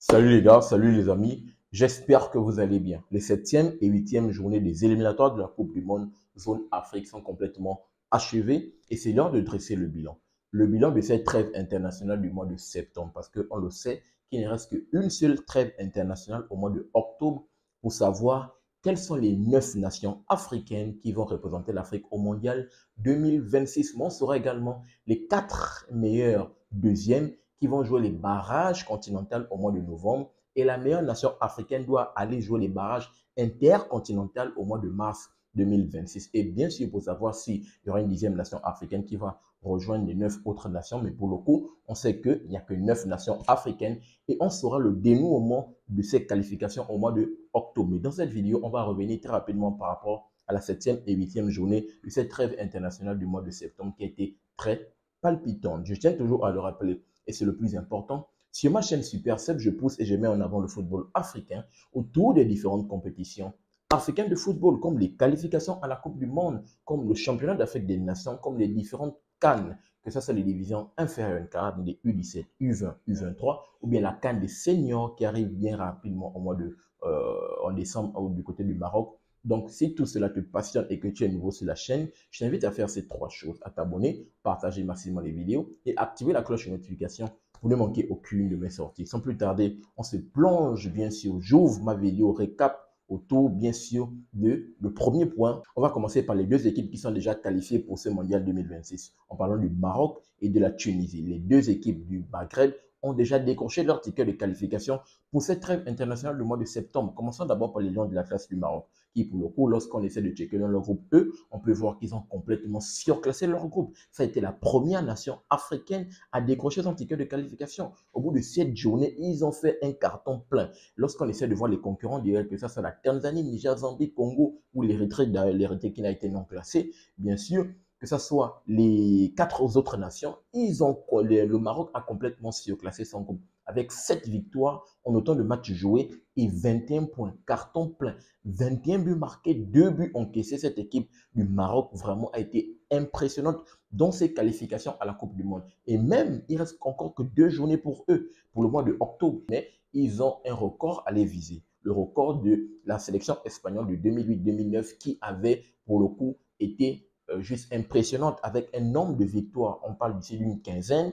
Salut les gars, salut les amis. J'espère que vous allez bien. Les 7e et 8e journées des éliminatoires de la Coupe du Monde zone Afrique sont complètement achevées et c'est l'heure de dresser le bilan. Le bilan de cette trêve internationale du mois de septembre parce qu'on le sait qu'il ne reste qu'une seule trêve internationale au mois de octobre pour savoir quelles sont les 9 nations africaines qui vont représenter l'Afrique au mondial 2026. Mais on saura également les 4 meilleurs deuxièmes qui vont jouer les barrages continentaux au mois de novembre. Et la meilleure nation africaine doit aller jouer les barrages intercontinentaux au mois de mars 2026. Et bien sûr, pour savoir s'il y aura une 10e nation africaine qui va rejoindre les 9 autres nations. Mais pour le coup, on sait qu'il n'y a que 9 nations africaines et on saura le dénouement de ces qualifications au mois de octobre. Mais dans cette vidéo, on va revenir très rapidement par rapport à la 7e et 8e journée de cette trêve internationale du mois de septembre qui a été très palpitante. Je tiens toujours à le rappeler et c'est le plus important. Sur ma chaîne Super 7, je pousse et je mets en avant le football africain autour des différentes compétitions africaines de football, comme les qualifications à la Coupe du Monde, comme le championnat d'Afrique des Nations, comme les différentes CAN, que ce soit les divisions inférieures, CAN des U17, U20, U23, ou bien la CAN des seniors qui arrive bien rapidement au mois de en décembre du côté du Maroc. Donc, si tout cela te passionne et que tu es nouveau sur la chaîne, je t'invite à faire ces 3 choses. À t'abonner, partager massivement les vidéos et activer la cloche de notification pour ne manquer aucune de mes sorties. Sans plus tarder, on se plonge bien sûr. J'ouvre ma vidéo récap autour bien sûr de le premier point. On va commencer par les 2 équipes qui sont déjà qualifiées pour ce mondial 2026. En parlant du Maroc et de la Tunisie. Les 2 équipes du Maghreb ont déjà décroché leur ticket de qualification pour cette trêve internationale du mois de septembre. Commençons d'abord par les Lions de l'Atlas du Maroc, qui pour le coup, lorsqu'on essaie de checker dans leur groupe E, on peut voir qu'ils ont complètement surclassé leur groupe. Ça a été la première nation africaine à décrocher son ticket de qualification. Au bout de 7 journées, ils ont fait un carton plein. Lorsqu'on essaie de voir les concurrents directs, que ça soit la Tanzanie, Niger, Zambie, Congo ou l'Érythrée qui n'a été non classé, bien sûr, que ce soit les 4 autres nations, le Maroc a complètement surclassé son groupe avec 7 victoires en autant de matchs joués et 21 points, carton plein, 21 buts marqués, 2 buts encaissés. Cette équipe du Maroc vraiment a été impressionnante dans ses qualifications à la Coupe du Monde. Et même, il reste encore que 2 journées pour eux, pour le mois de octobre. Mais ils ont un record à les viser. Le record de la sélection espagnole de 2008-2009 qui avait, pour le coup, été juste impressionnante avec un nombre de victoires. On parle d'ici d'une quinzaine.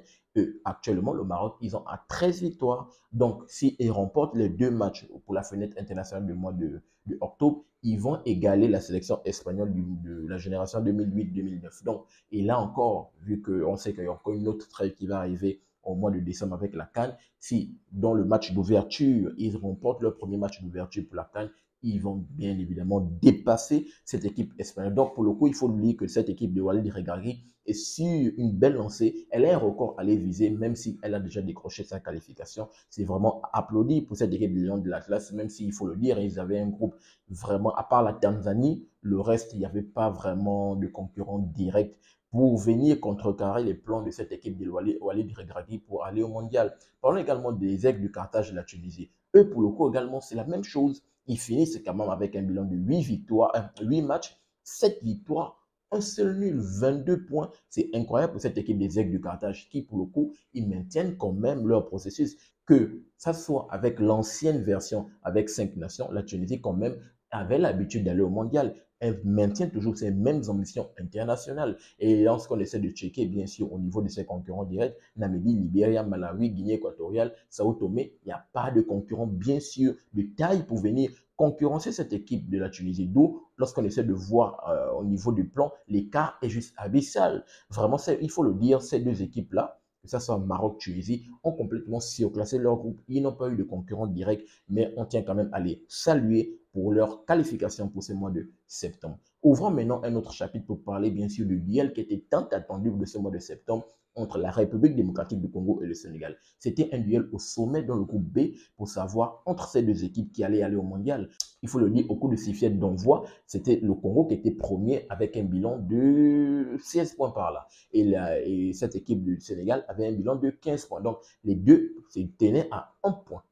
Actuellement, le Maroc, ils ont à 13 victoires. Donc, s'ils remportent les 2 matchs pour la fenêtre internationale du mois de octobre, ils vont égaler la sélection espagnole de la génération 2008-2009. Donc, et là encore, vu qu'on sait qu'il y a encore une autre trêve qui va arriver au mois de décembre avec la CAN, si dans le match d'ouverture, ils remportent leur premier match d'ouverture pour la CAN, ils vont bien évidemment dépasser cette équipe espagnole. Donc, pour le coup, il faut dire que cette équipe de Walid Regragui est sur une belle lancée. Elle a un record à les viser, même si elle a déjà décroché sa qualification. C'est vraiment applaudi pour cette équipe de Lions de l'Atlas, même s'il faut le dire, ils avaient un groupe vraiment, à part la Tanzanie, le reste, il n'y avait pas vraiment de concurrent direct pour venir contrecarrer les plans de cette équipe de Walid Regragui pour aller au mondial. Parlons également des Aigles du Carthage de la Tunisie. Eux, pour le coup, également, c'est la même chose. Ils finissent quand même avec un bilan de 8 victoires, 8 matchs, 7 victoires, un seul nul, 22 points. C'est incroyable pour cette équipe des Aigles du Carthage qui, pour le coup, ils maintiennent quand même leur processus. Que ça soit avec l'ancienne version, avec 5 nations, la Tunisie quand même avait l'habitude d'aller au mondial. Elle maintient toujours ses mêmes ambitions internationales. Et lorsqu'on essaie de checker, bien sûr, au niveau de ses concurrents directs, Namibie, Libéria, Malawi, Guinée équatoriale, Sao Tomé, il n'y a pas de concurrent, bien sûr, de taille pour venir concurrencer cette équipe de la Tunisie. D'où, lorsqu'on essaie de voir au niveau du plan, l'écart est juste abyssal. Vraiment, il faut le dire, ces 2 équipes-là, que ce soit Maroc, Tunisie, ont complètement surclassé leur groupe. Ils n'ont pas eu de concurrent direct, mais on tient quand même à les saluer pour leur qualification pour ce mois de septembre. Ouvrons maintenant un autre chapitre pour parler bien sûr du duel qui était tant attendu de ce mois de septembre entre la République démocratique du Congo et le Sénégal. C'était un duel au sommet dans le groupe B pour savoir entre ces 2 équipes qui allaient aller au mondial. Il faut le dire, au cours de 6 fêtes d'envoi, c'était le Congo qui était premier avec un bilan de 16 points par là. Et cette équipe du Sénégal avait un bilan de 15 points. Donc, les deux se tenaient à 1 point.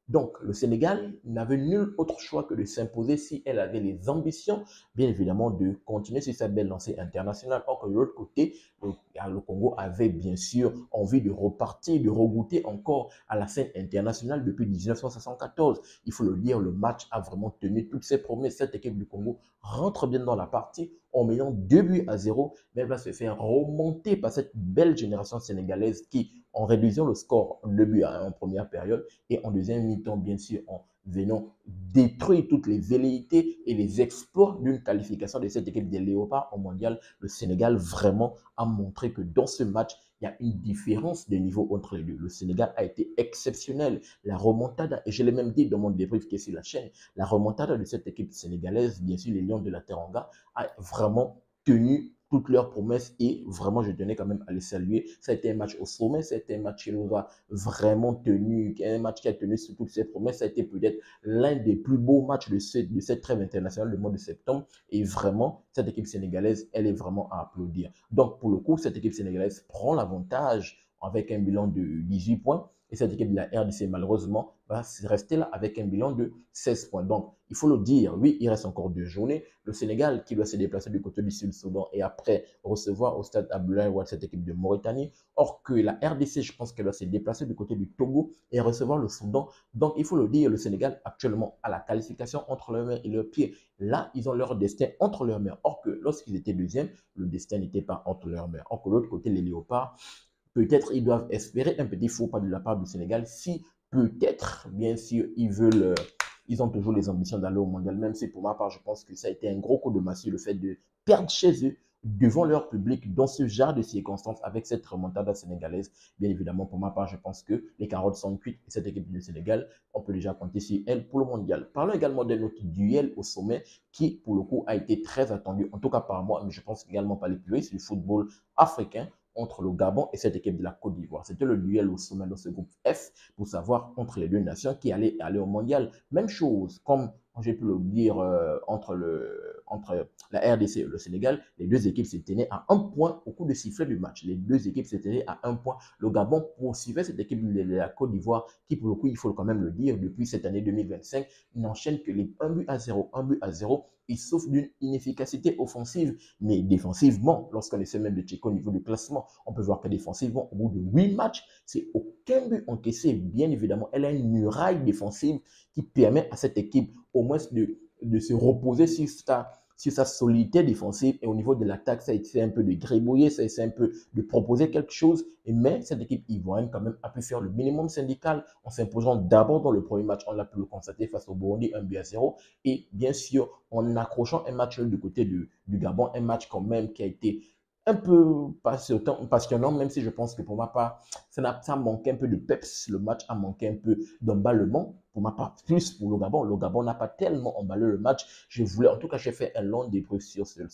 Donc, le Sénégal n'avait nul autre choix que de s'imposer si elle avait les ambitions, bien évidemment, de continuer sur sa belle lancée internationale. Or que de l'autre côté, le Congo avait bien sûr envie de repartir, de regoûter encore à la scène internationale depuis 1974. Il faut le dire, le match a vraiment tenu toutes ses promesses. Cette équipe du Congo rentre bien dans la partie en menant 2 buts à 0, mais elle va se faire remonter par cette belle génération sénégalaise qui, en réduisant le score 2 buts à 1 en première période et en deuxième mi-temps, bien sûr, en venant détruire toutes les velléités et les exploits d'une qualification de cette équipe des Léopards au mondial, le Sénégal vraiment a montré que dans ce match, il y a une différence de niveau entre les deux. Le Sénégal a été exceptionnel. La remontada, et je l'ai même dit dans mon débrief qui est sur la chaîne, la remontada de cette équipe sénégalaise, bien sûr les Lions de la Teranga, a vraiment tenu toutes leurs promesses et vraiment je tenais quand même à les saluer. Ça a été un match au sommet, ça a été un match qui nous a vraiment tenu, un match qui a tenu sur toutes ses promesses. Ça a été peut-être l'un des plus beaux matchs de cette trêve internationale du mois de septembre et vraiment cette équipe sénégalaise, elle est vraiment à applaudir. Donc pour le coup, cette équipe sénégalaise prend l'avantage avec un bilan de 18 points. Et cette équipe de la RDC, malheureusement, va rester là avec un bilan de 16 points. Donc, il faut le dire, oui, il reste encore 2 journées. Le Sénégal qui doit se déplacer du côté du Sud-Soudan et après recevoir au stade Abdoulaye Wade cette équipe de Mauritanie. Or que la RDC, je pense qu'elle doit se déplacer du côté du Togo et recevoir le Soudan. Donc, il faut le dire, le Sénégal actuellement a la qualification entre leurs mains et leurs pieds. Là, ils ont leur destin entre leurs mains. Or que lorsqu'ils étaient deuxièmes, le destin n'était pas entre leurs mains. Or que de l'autre côté, les Léopards, peut-être ils doivent espérer un petit faux pas de la part du Sénégal si peut-être, bien sûr, ils ont toujours les ambitions d'aller au mondial, même si pour ma part, je pense que ça a été un gros coup de massue, le fait de perdre chez eux devant leur public dans ce genre de circonstances avec cette remontada sénégalaise. Bien évidemment, pour ma part, je pense que les carottes sont cuites et cette équipe du Sénégal, on peut déjà compter sur elle pour le mondial. Parlons également d'un autre duel au sommet qui, pour le coup, a été très attendu, en tout cas par moi, mais je pense également par les puristes du football africain entre le Gabon et cette équipe de la Côte d'Ivoire. C'était le duel au sommet de ce groupe F pour savoir entre les deux nations qui allaient aller au mondial. Même chose, comme j'ai pu le dire entre la RDC et le Sénégal, les deux équipes se tenaient à 1 point au coup de sifflet du match. Les deux équipes se tenaient à 1 point. Le Gabon poursuivait cette équipe de la Côte d'Ivoire qui, pour le coup, il faut quand même le dire, depuis cette année 2025, n'enchaîne que les 1 but à 0, 1 but à 0. Il souffre d'une inefficacité offensive, mais défensivement, lorsqu'on essaie même de checker au niveau du classement, on peut voir que défensivement, au bout de 8 matchs, c'est aucun but encaissé. Bien évidemment, elle a une muraille défensive qui permet à cette équipe au moins de se reposer sur sa solidité défensive. Et au niveau de l'attaque, ça a été un peu de gribouiller, ça a été un peu de proposer quelque chose. Mais cette équipe ivoirienne, quand même, a pu faire le minimum syndical en s'imposant d'abord dans le premier match. On l'a pu le constater face au Burundi, 1 but à 0. Et bien sûr, en accrochant un match du côté du Gabon, un match quand même qui a été un peu passionnant, même si je pense que pour ma part, ça manquait un peu de peps. Le match a manqué un peu d'emballement. Pour ma part, plus pour le Gabon. Le Gabon n'a pas tellement emballé le match. En tout cas, j'ai fait un long débrief sur le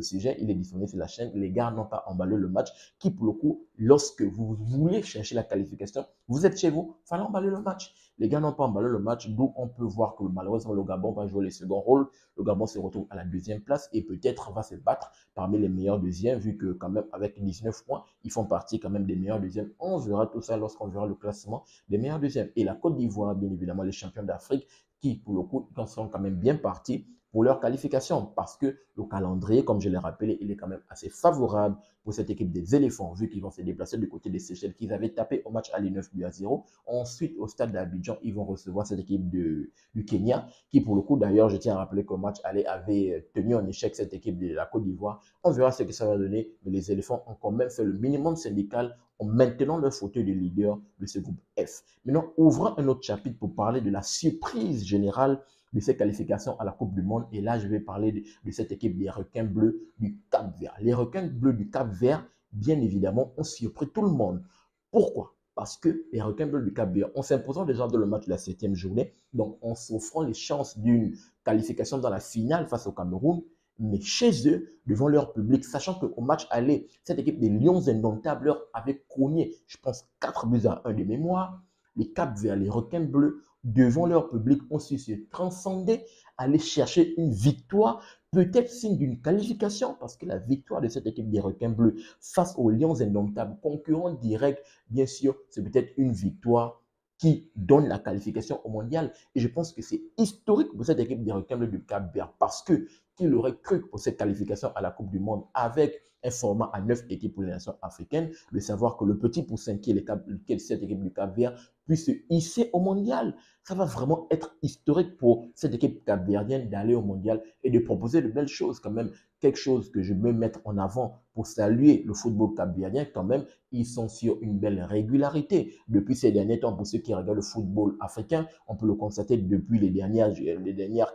sujet. Il est disponible sur la chaîne. Les gars n'ont pas emballé le match. Qui, pour le coup, lorsque vous voulez chercher la qualification, vous êtes chez vous, il fallait emballer le match. Les gars n'ont pas emballé le match, d'où on peut voir que malheureusement le Gabon va jouer les seconds rôles. Le Gabon se retrouve à la deuxième place et peut-être va se battre parmi les meilleurs deuxièmes, vu que quand même avec 19 points, ils font partie quand même des meilleurs deuxièmes. On verra tout ça lorsqu'on verra le classement des meilleurs deuxièmes. Et la Côte d'Ivoire, bien évidemment, les champions d'Afrique, qui pour le coup, ils sont quand même bien partis pour leur qualification parce que le calendrier, comme je l'ai rappelé, il est quand même assez favorable pour cette équipe des éléphants, vu qu'ils vont se déplacer du côté des Seychelles, qu'ils avaient tapé au match aller 9 buts à 0. Ensuite, au stade d'Abidjan, ils vont recevoir cette équipe du Kenya, qui pour le coup, d'ailleurs, je tiens à rappeler qu'au match aller avait tenu en échec cette équipe de la Côte d'Ivoire. On verra ce que ça va donner, mais les éléphants ont quand même fait le minimum syndical en maintenant leur fauteuil de leader de ce groupe F. Maintenant, ouvrons un autre chapitre pour parler de la surprise générale de ces qualifications à la Coupe du Monde. Et là, je vais parler de cette équipe des requins bleus du Cap-Vert. Les requins bleus du Cap-Vert, bien évidemment, ont surpris tout le monde. Pourquoi? Parce que les requins bleus du Cap-Vert, en s'imposant déjà dans le match de la 7e journée, donc en s'offrant les chances d'une qualification dans la finale face au Cameroun, mais chez eux, devant leur public, sachant qu'au match aller, cette équipe des Lions indomptables leur avait cogné, je pense, 4 buts à 1 de mémoire. Les Cap-Verts, les requins bleus, devant leur public, ont su se transcender, aller chercher une victoire, peut-être signe d'une qualification, parce que la victoire de cette équipe des requins bleus face aux Lions indomptables, concurrents directs, bien sûr, c'est peut-être une victoire qui donne la qualification au mondial. Et je pense que c'est historique pour cette équipe des requins bleus du Cap-Vert parce que qu'il aurait cru pour cette qualification à la Coupe du Monde avec un format à 9 équipes pour les nations africaines, de savoir que le petit poussin qui est cette équipe du Cap-Vert puisse se hisser au mondial. Ça va vraiment être historique pour cette équipe capverdienne d'aller au mondial et de proposer de belles choses quand même. Quelque chose que je veux mettre en avant pour saluer le football capverdien quand même, ils sont sur une belle régularité. Depuis ces derniers temps, pour ceux qui regardent le football africain, on peut le constater depuis les dernières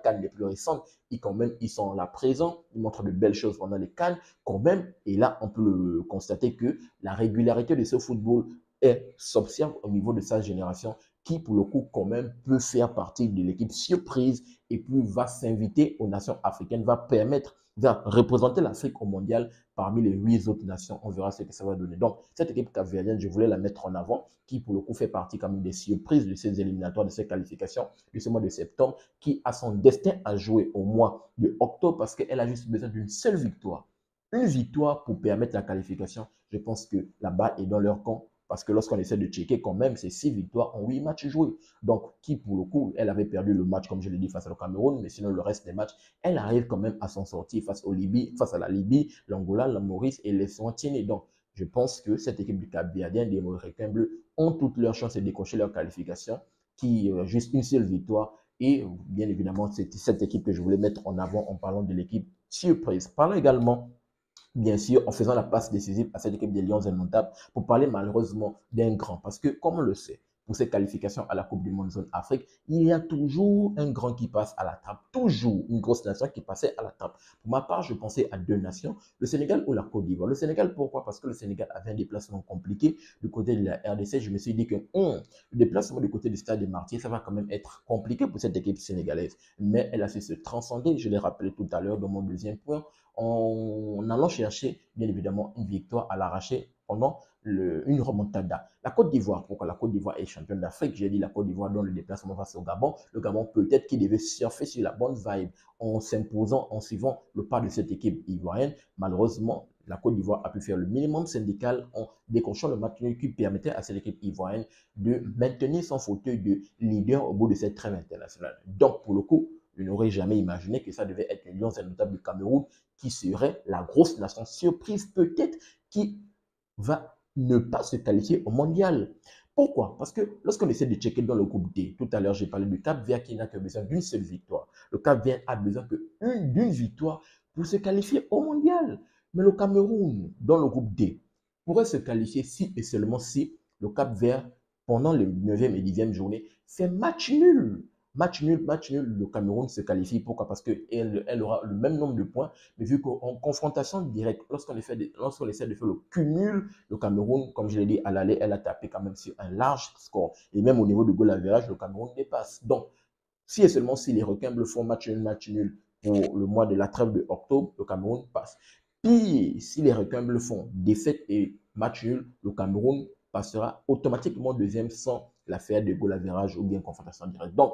CAN les plus récentes, ils sont là présents, ils montrent de belles choses pendant les CAN quand même. Et là, on peut le constater que la régularité de ce football s'observe au niveau de sa génération qui, pour le coup, quand même, peut faire partie de l'équipe surprise et puis va s'inviter aux nations africaines, va représenter l'Afrique au mondial parmi les 8 autres nations. On verra ce que ça va donner. Donc, cette équipe capverdienne, je voulais la mettre en avant, qui, pour le coup, fait partie quand même des surprises de ces éliminatoires, de ces qualifications, de ce mois de septembre, qui a son destin à jouer au mois de octobre parce qu'elle a juste besoin d'une seule victoire. Une victoire pour permettre la qualification. Je pense que la balle est dans leur camp. Parce que lorsqu'on essaie de checker, quand même, c'est 6 victoires en 8 matchs joués. Donc, qui, pour le coup, elle avait perdu le match, comme je l'ai dit, face au Cameroun, mais sinon, le reste des matchs, elle arrive quand même à s'en sortir face à la Libye, l'Angola, la Maurice et les Swatini. Donc, je pense que cette équipe du Cap-Verdien, des Requins bleus, ont toutes leurs chances de décrocher leur qualification, qui juste une seule victoire. Et bien évidemment, c'était cette équipe que je voulais mettre en avant en parlant de l'équipe surprise. Parlons également bien sûr, en faisant la passe décisive à cette équipe des Lions indomptables pour parler malheureusement d'un grand. Parce que, comme on le sait, pour ces qualifications à la Coupe du Monde Zone Afrique, il y a toujours un grand qui passe à la trappe, toujours une grosse nation qui passait à la trappe. Pour ma part, je pensais à 2 nations, le Sénégal ou la Côte d'Ivoire. Le Sénégal, pourquoi? Parce que le Sénégal avait un déplacement compliqué du côté de la RDC. Je me suis dit que le déplacement du côté du Stade des Martyrs, ça va quand même être compliqué pour cette équipe sénégalaise. Mais elle a su se transcender, je l'ai rappelé tout à l'heure dans mon deuxième point, en allant chercher, bien évidemment, une victoire à l'arraché pendant une remontada. La Côte d'Ivoire, pourquoi la Côte d'Ivoire est championne d'Afrique? J'ai dit la Côte d'Ivoire dans le déplacement face au Gabon. Le Gabon, peut-être qu'il devait surfer sur la bonne vibe en s'imposant, en suivant le pas de cette équipe ivoirienne. Malheureusement, la Côte d'Ivoire a pu faire le minimum syndical en décrochant le match qui permettait à cette équipe ivoirienne de maintenir son fauteuil de leader au bout de cette trêve internationale. Donc, pour le coup, je n'aurais jamais imaginé que ça devait être les Lions indomptables du Cameroun qui serait la grosse nation surprise peut-être qui va ne pas se qualifier au mondial. Pourquoi? Parce que lorsqu'on essaie de checker dans le groupe D, tout à l'heure j'ai parlé du Cap-Vert qui n'a que besoin d'une seule victoire. Le Cap-Vert a besoin d'une victoire pour se qualifier au mondial. Mais le Cameroun, dans le groupe D, pourrait se qualifier si et seulement si le Cap-Vert, pendant les 9e et 10e journées, fait match nul. Match nul, le Cameroun se qualifie. Pourquoi? Parce qu'elle aura le même nombre de points, mais vu qu'en confrontation directe, lorsqu'on essaie de faire le cumul, le Cameroun, comme je l'ai dit à l'aller, elle a tapé quand même sur un large score. Et même au niveau de goal average, le Cameroun dépasse. Donc, si et seulement si les requins bleus font match nul pour le mois de la trêve de octobre, le Cameroun passe. Puis, si les requins bleus font défaite et match nul, le Cameroun passera automatiquement deuxième sans l'affaire de goal average ou bien confrontation directe. Donc,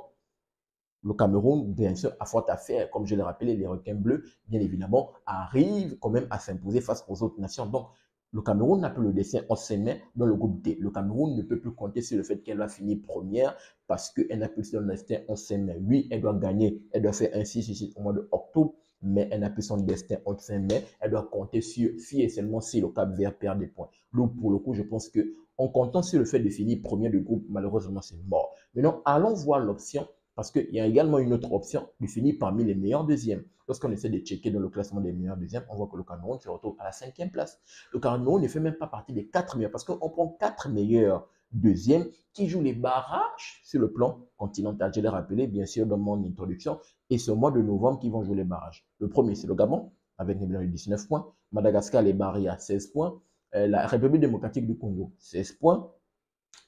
le Cameroun, bien sûr, a fort à faire. Comme je l'ai rappelé, les requins bleus, bien évidemment, arrivent quand même à s'imposer face aux autres nations. Donc, le Cameroun n'a plus le destin en ses mains dans le groupe D. Le Cameroun ne peut plus compter sur le fait qu'elle va finir première parce qu'elle n'a plus son destin en ses mains. Oui, elle doit gagner, elle doit faire un 6 au mois d'octobre, mais elle n'a plus son destin en ses mains. Elle doit compter sur, si et seulement si le Cap-Vert perd des points. Donc, pour le coup, je pense qu'en comptant sur le fait de finir premier du groupe, malheureusement, c'est mort. Maintenant, allons voir l'option parce qu'il y a également une autre option de finir parmi les meilleurs deuxièmes. Lorsqu'on essaie de checker dans le classement des meilleurs deuxièmes, on voit que le Cameroun se retrouve à la 5e place. Le Cameroun ne fait même pas partie des 4 meilleurs parce qu'on prend 4 meilleurs deuxièmes qui jouent les barrages sur le plan continental. Je l'ai rappelé bien sûr dans mon introduction. Et c'est au mois de novembre qu'ils vont jouer les barrages. Le premier, c'est le Gabon avec une de 19 points. Madagascar, les barrés à 16 points. La République démocratique du Congo, 16 points.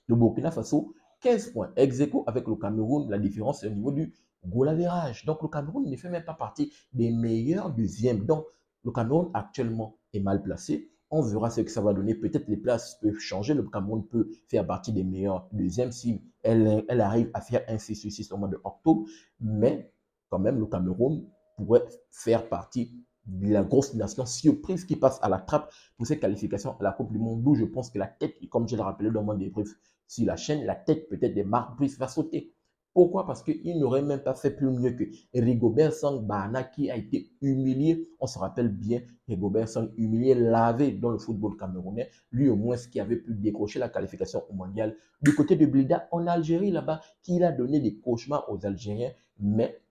Le Burkina Faso, 15 points. Ex aequo avec le Cameroun, la différence est au niveau du goal average. Donc le Cameroun ne fait même pas partie des meilleurs deuxièmes. Donc le Cameroun actuellement est mal placé. On verra ce que ça va donner. Peut-être les places peuvent changer. Le Cameroun peut faire partie des meilleurs deuxièmes si elle arrive à faire un 6-6 au mois d'octobre. Mais quand même, le Cameroun pourrait faire partie de la grosse nation surprise qui passe à la trappe pour ces qualifications à la Coupe du Monde, d'où je pense que la tête, comme je l'ai rappelé dans mon débrief sur la chaîne, la tête peut-être de Marc Brice va sauter. Pourquoi? Parce qu'il n'aurait même pas fait plus mieux que Rigobert Song Bahana qui a été humilié. On se rappelle bien, Rigobert Song humilié, lavé dans le football camerounais. Lui au moins, ce qui avait pu décrocher la qualification au mondial. Du côté de Blida, en Algérie là-bas, qui a donné des cauchemars aux Algériens. Mais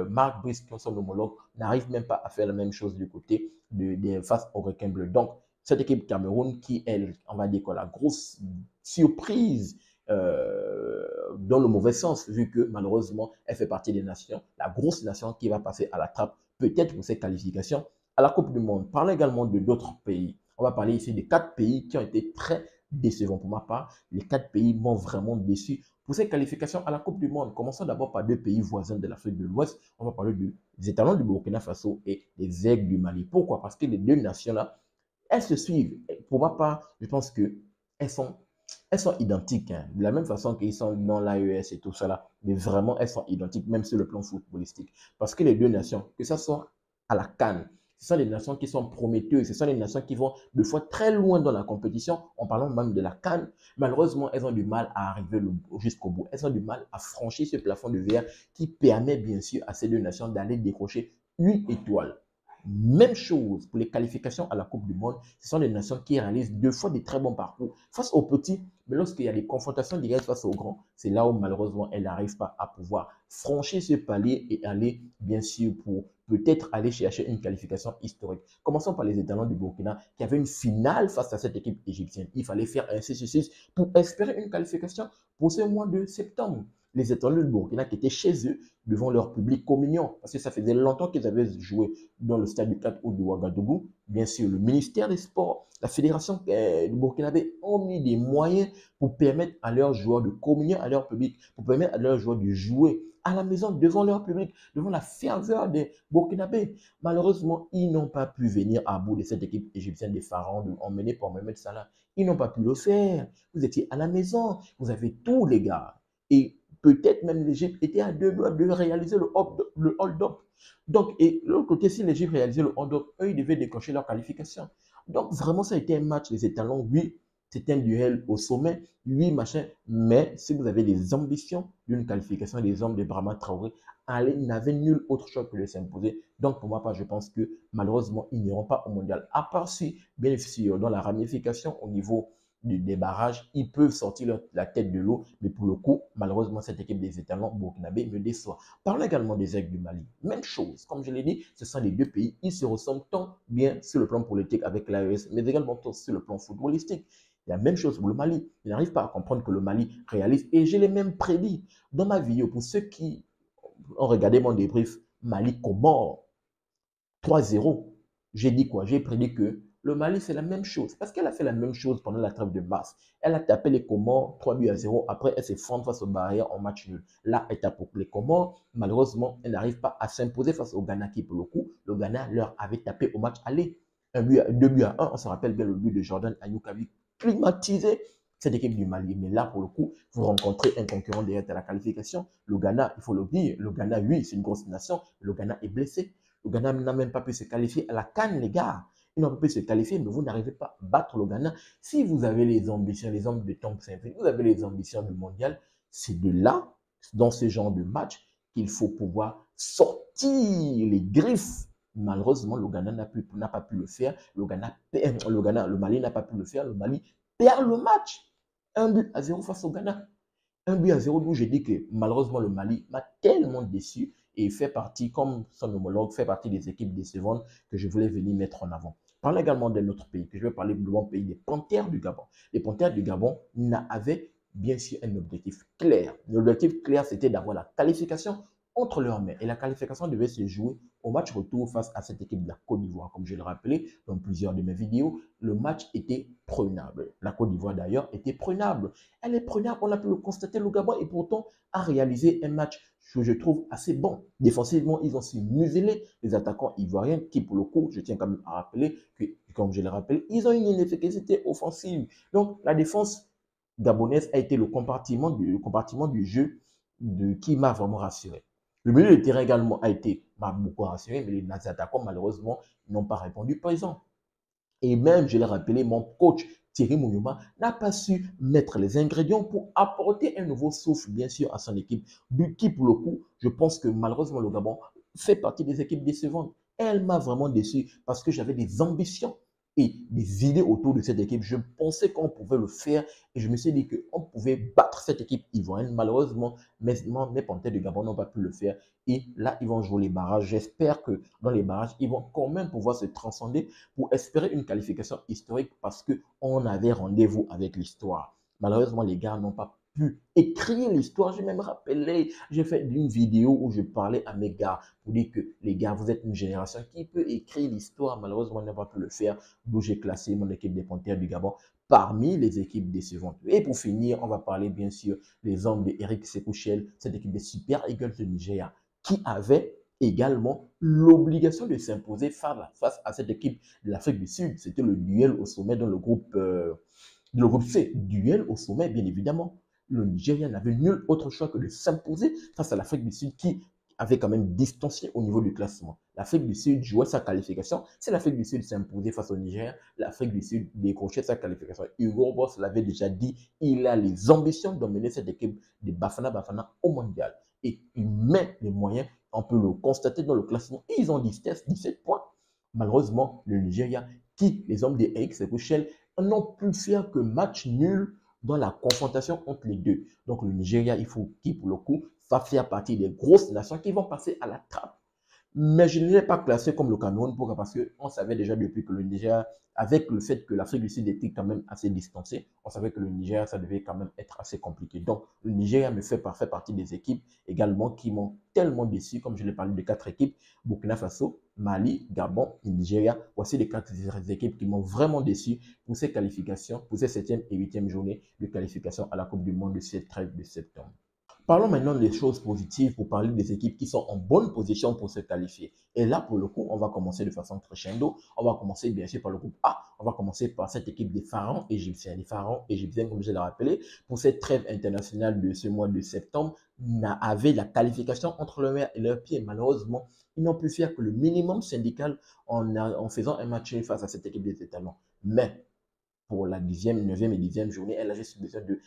Marc Brice, qui est son homologue, n'arrive même pas à faire la même chose du côté face au requin bleu. Donc, cette équipe Cameroun qui, elle, on va dire que la grosse surprise dans le mauvais sens, vu que malheureusement, elle fait partie des nations, la grosse nation qui va passer à la trappe, peut-être pour ses qualifications à la Coupe du Monde. Parlons également de d'autres pays. On va parler ici des 4 pays qui ont été très décevants pour ma part. Les 4 pays m'ont vraiment déçu pour ces qualifications à la Coupe du Monde. Commençons d'abord par 2 pays voisins de l'Afrique de l'Ouest. On va parler des étalons du Burkina Faso et des aigles du Mali. Pourquoi? Parce que les deux nations-là, elles se suivent. Pour ma part, je pense qu'elles sont identiques. Hein. De la même façon qu'ils sont dans l'AES et tout ça, mais vraiment, elles sont identiques, même sur le plan footballistique. Parce que les deux nations, que ce soit à la CAN, ce sont des nations qui sont prometteuses, ce sont des nations qui vont de fois très loin dans la compétition, en parlant même de la CAN. Malheureusement, elles ont du mal à arriver jusqu'au bout. Elles ont du mal à franchir ce plafond de verre qui permet bien sûr à ces deux nations d'aller décrocher une étoile. Même chose pour les qualifications à la Coupe du Monde. Ce sont des nations qui réalisent 2 fois des très bons parcours face aux petits. Mais lorsqu'il y a des confrontations directes face aux grands, c'est là où malheureusement elles n'arrivent pas à pouvoir franchir ce palier et aller, bien sûr, pour peut-être aller chercher une qualification historique. Commençons par les étalons du Burkina qui avaient une finale face à cette équipe égyptienne. Il fallait faire un 6-6 pour espérer une qualification pour ce mois de septembre. Les étalons du Burkina qui étaient chez eux devant leur public communion, parce que ça faisait longtemps qu'ils avaient joué dans le stade du 4 août de Ouagadougou. Bien sûr, le ministère des Sports, la fédération du Burkinabé ont mis des moyens pour permettre à leurs joueurs de communier à leur public, pour permettre à leurs joueurs de jouer à la maison devant leur public, devant la ferveur des Burkinabés. Malheureusement, ils n'ont pas pu venir à bout de cette équipe égyptienne des pharaons emmenée par Mohamed Salah. Ils n'ont pas pu le faire. Vous étiez à la maison, vous avez tous les gars. Et peut-être même l'Égypte était à 2 doigts de réaliser le hold-up. Donc, et de l'autre côté, si l'Égypte réalisait le hold-up, eux, ils devaient décrocher leur qualification. Donc, vraiment, ça a été un match, les étalons, oui, c'était un duel au sommet, oui, machin, mais si vous avez des ambitions d'une qualification des hommes de Brahma Traoré, ils n'avaient nul autre choix que de s'imposer. Donc, pour moi, je pense que malheureusement, ils n'iront pas au mondial. À part si, bien sûr, dans la ramification au niveau des barrages, ils peuvent sortir la tête de l'eau, mais pour le coup, malheureusement, cette équipe des étalons burkinabés me déçoit. Parlons également des aigles du Mali. Même chose, comme je l'ai dit, ce sont les deux pays, ils se ressemblent tant bien sur le plan politique avec l'AES, mais également sur le plan footballistique. La même chose pour le Mali. Ils n'arrivent pas à comprendre que le Mali réalise, et je l'ai même prédit dans ma vidéo, pour ceux qui ont regardé mon débrief, Mali-Comore, 3-0. J'ai dit quoi? J'ai prédit que le Mali, c'est la même chose. Parce qu'elle a fait la même chose pendant la trêve de mars. Elle a tapé les Comores 3-0. Après, elle s'effondre face aux barrières en match nul. Là, elle tape les Comores. Malheureusement, elle n'arrive pas à s'imposer face au Ghana qui, pour le coup, le Ghana leur avait tapé au match aller. 2-1. On se rappelle bien le but de Jordan Ayew qui avait climatisé cette équipe du Mali. Mais là, pour le coup, vous rencontrez un concurrent direct à la qualification. Le Ghana, il faut le dire, le Ghana, oui, c'est une grosse nation. Le Ghana est blessé. Le Ghana n'a même pas pu se qualifier à la CAN, les gars. Ils n'ont pas pu se qualifier, mais vous n'arrivez pas à battre le Ghana. Si vous avez les ambitions, les hommes de Tom Saint-Philippe, vous avez les ambitions du mondial, c'est de là, dans ce genre de match, qu'il faut pouvoir sortir les griffes. Malheureusement, le Ghana n'a pas pu le faire. Le Mali n'a pas pu le faire. Le Mali perd le match. 1-0 face au Ghana. 1-0, d'où j'ai dit que malheureusement le Mali m'a tellement déçu et fait partie, comme son homologue, fait partie des équipes décevantes que je voulais venir mettre en avant. Parlons également d'un autre pays, que je vais parler de mon pays, des Panthères du Gabon. Les Panthères du Gabon avaient bien sûr un objectif clair. L'objectif clair, c'était d'avoir la qualification entre leurs mains. Et la qualification devait se jouer au match retour face à cette équipe de la Côte d'Ivoire. Comme je l'ai rappelé dans plusieurs de mes vidéos, le match était prenable. La Côte d'Ivoire d'ailleurs était prenable. Elle est prenable, on a pu le constater, le Gabon, et pourtant a réalisé un match que je trouve assez bon. Défensivement, ils ont su museler les attaquants ivoiriens qui, pour le coup, je tiens quand même à rappeler que, comme je l'ai rappelé, ils ont une inefficacité offensive. Donc, la défense gabonaise a été le compartiment du jeu qui m'a vraiment rassuré. Le milieu de terrain également m'a beaucoup rassuré, mais les attaquants, malheureusement, n'ont pas répondu présent. Et même, je l'ai rappelé, mon coach Thierry Mouyoma n'a pas su mettre les ingrédients pour apporter un nouveau souffle, bien sûr, à son équipe. Du qui, pour le coup, je pense que malheureusement, le Gabon fait partie des équipes décevantes. Elle m'a vraiment déçu parce que j'avais des ambitions et des idées autour de cette équipe. Je pensais qu'on pouvait le faire et je me suis dit qu'on pouvait battre cette équipe ivoirienne. Malheureusement, mes Panthères du Gabon n'ont pas pu le faire. Et là, ils vont jouer les barrages. J'espère que dans les barrages, ils vont quand même pouvoir se transcender pour espérer une qualification historique parce qu'on avait rendez-vous avec l'histoire. Malheureusement, les gars n'ont pas pu écrire l'histoire. Je vais me rappeler, j'ai fait une vidéo où je parlais à mes gars pour dire que les gars, vous êtes une génération qui peut écrire l'histoire. Malheureusement, on n'a pas pu le faire, d'où j'ai classé mon équipe des Panthères du Gabon parmi les équipes décevantes. Et pour finir, on va parler bien sûr des hommes d'Eric Sekouchel, cette équipe des Super Eagles de Nigeria, qui avait également l'obligation de s'imposer face à cette équipe de l'Afrique du Sud. C'était le duel au sommet dans le groupe C. Duel au sommet, bien évidemment. Le Nigeria n'avait nul autre choix que de s'imposer face à l'Afrique du Sud qui avait quand même distancié au niveau du classement. L'Afrique du Sud jouait sa qualification. Si l'Afrique du Sud s'imposait face au Nigeria, l'Afrique du Sud décrochait sa qualification. Hugo Boss l'avait déjà dit, il a les ambitions d'emmener cette équipe de Bafana Bafana au mondial. Et il met les moyens, on peut le constater dans le classement. Ils ont 17 points. Malheureusement, le Nigeria, qui, les hommes des Eric Sekouchel, n'ont pu faire que match nul dans la confrontation entre les deux. Donc le Nigeria, il faut qu'il, pour le coup, va faire partie des grosses nations qui vont passer à la trappe. Mais je ne l'ai pas classé comme le Cameroun parce qu'on savait déjà depuis que le Niger, avec le fait que l'Afrique du Sud était quand même assez distancée, on savait que le Niger, ça devait quand même être assez compliqué. Donc, le Nigeria me fait partie des équipes également qui m'ont tellement déçu, comme je l'ai parlé de 4 équipes, Burkina Faso, Mali, Gabon et Nigeria. Voici les 4 équipes qui m'ont vraiment déçu pour ces qualifications, pour ces 7e et 8e journées de qualification à la Coupe du Monde de cette trêve de septembre. Parlons maintenant des choses positives pour parler des équipes qui sont en bonne position pour se qualifier. Et là, pour le coup, on va commencer de façon crescendo. On va commencer bien sûr par le groupe A. On va commencer par cette équipe des pharaons égyptiens. Les pharaons égyptiens, comme je l'ai rappelé, pour cette trêve internationale de ce mois de septembre, avaient la qualification entre leurs mains et leurs pieds. Malheureusement, ils n'ont pu faire que le minimum syndical en faisant un match face à cette équipe des étalons. Mais pour la 10e, 9e et 10e journée, elle a juste besoin de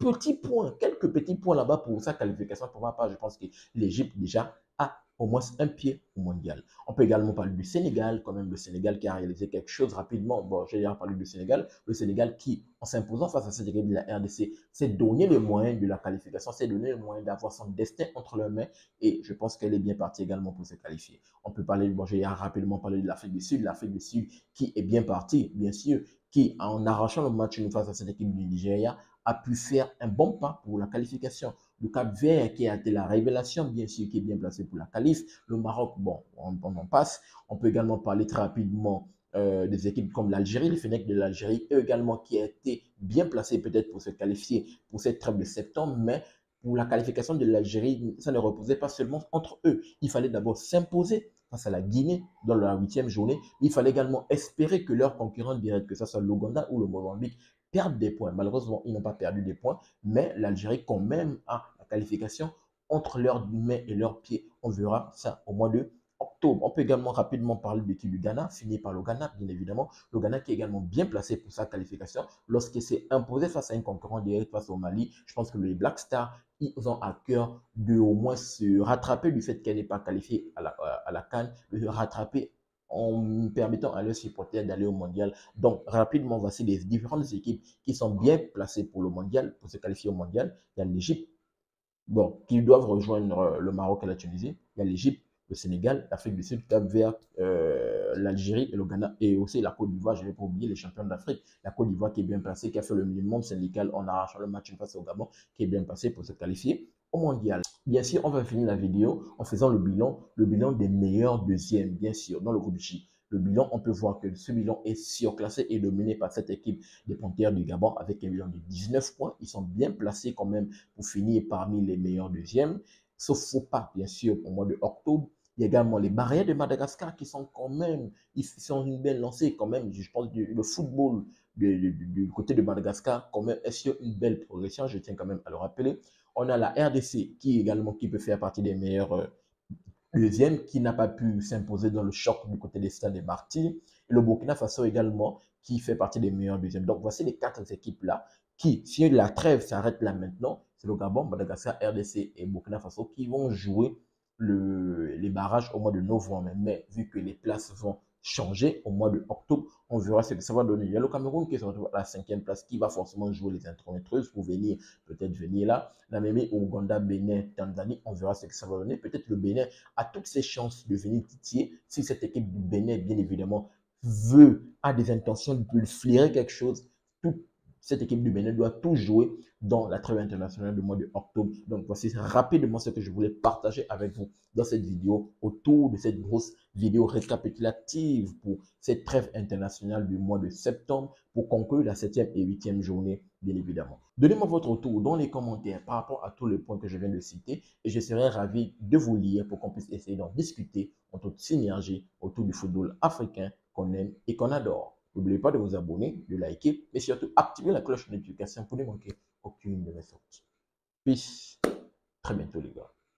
petit point, quelques petits points là-bas pour sa qualification. Pour ma part, je pense que l'Égypte déjà a au moins un pied au mondial. On peut également parler du Sénégal, quand même le Sénégal qui a réalisé quelque chose rapidement. Bon, j'ai déjà parlé du Sénégal. Le Sénégal qui, en s'imposant face à cette équipe de la RDC, s'est donné les moyens de la qualification, s'est donné les moyens d'avoir son destin entre leurs mains et je pense qu'elle est bien partie également pour se qualifier. On peut parler, bon, j'ai rapidement parlé de l'Afrique du Sud qui est bien partie, bien sûr, qui, en arrachant le match face à cette équipe du Nigeria, a pu faire un bon pas pour la qualification. Le Cap-Vert qui a été la révélation, bien sûr, qui est bien placé pour la qualif. Le Maroc, bon, on en passe. On peut également parler très rapidement des équipes comme l'Algérie, le Fennec de l'Algérie, également qui a été bien placé peut-être pour se qualifier pour cette trêve de septembre, mais pour la qualification de l'Algérie, ça ne reposait pas seulement entre eux. Il fallait d'abord s'imposer face à la Guinée dans la 8e journée. Il fallait également espérer que leurs concurrents directs, que ce soit l'Ouganda ou le Mozambique, perdent des points. Malheureusement, ils n'ont pas perdu des points, mais l'Algérie quand même a la qualification entre leurs mains et leurs pieds. On verra ça au mois de octobre. On peut également rapidement parler de l'équipe du Ghana, fini par le Ghana, bien évidemment. Le Ghana qui est également bien placé pour sa qualification lorsqu'il s'est imposé face à un concurrent direct face au Mali. Je pense que les Black Stars, ils ont à cœur de au moins se rattraper du fait qu'elle n'est pas qualifiée à la CAN, de se rattraper en permettant à leurs supporters d'aller au mondial. Donc, rapidement, voici les différentes équipes qui sont bien placées pour le mondial, pour se qualifier au mondial. Il y a l'Égypte, bon, qui doivent rejoindre le Maroc et la Tunisie. Il y a l'Égypte, le Sénégal, l'Afrique du Sud, Cap-Vert, l'Algérie et le Ghana, et aussi la Côte d'Ivoire. Je ne vais pas oublier les champions d'Afrique. La Côte d'Ivoire qui est bien placée, qui a fait le minimum syndical en arrachant le match face au Gabon, qui est bien placé pour se qualifier au mondial. Bien sûr, on va finir la vidéo en faisant le bilan des meilleurs deuxièmes, bien sûr, dans le groupe J. Le bilan, on peut voir que ce bilan est surclassé et dominé par cette équipe des Panthères du Gabon avec un bilan de 19 points. Ils sont bien placés quand même pour finir parmi les meilleurs deuxièmes. Sauf faux pas, bien sûr, au mois de octobre. Il y a également les barrières de Madagascar qui sont quand même, ils sont une belle lancée quand même. Je pense que le football du côté de Madagascar quand même est sur une belle progression. Je tiens quand même à le rappeler. On a la RDC qui peut faire partie des meilleurs deuxièmes, qui n'a pas pu s'imposer dans le choc du côté des Stades des Martyrs. Et le Burkina Faso également, qui fait partie des meilleurs deuxièmes. Donc, voici les 4 équipes-là qui, si la trêve s'arrête là maintenant, c'est le Gabon, Madagascar, RDC et Burkina Faso qui vont jouer les barrages au mois de novembre. Mais vu que les places vont changer au mois de octobre, on verra ce que ça va donner. Il y a le Cameroun qui se retrouve à la 5e place, qui va forcément jouer les intrometteuses pour venir, peut-être venir là. Namibie, Ouganda, Bénin, Tanzanie, on verra ce que ça va donner. Peut-être le Bénin a toutes ses chances de venir titiller si cette équipe du Bénin, bien évidemment, a des intentions de flairer quelque chose. Cette équipe du Bénin doit tout jouer dans la trêve internationale du mois de octobre. Donc, voici rapidement ce que je voulais partager avec vous dans cette vidéo autour de cette grosse vidéo récapitulative pour cette trêve internationale du mois de septembre pour conclure la 7e et 8e journée, bien évidemment. Donnez-moi votre retour dans les commentaires par rapport à tous les points que je viens de citer et je serai ravi de vous lire pour qu'on puisse essayer d'en discuter en toute synergie autour du football africain qu'on aime et qu'on adore. N'oubliez pas de vous abonner, de liker, mais surtout activer la cloche de notification pour ne manquer aucune de mes sorties. Peace. Très bientôt les gars.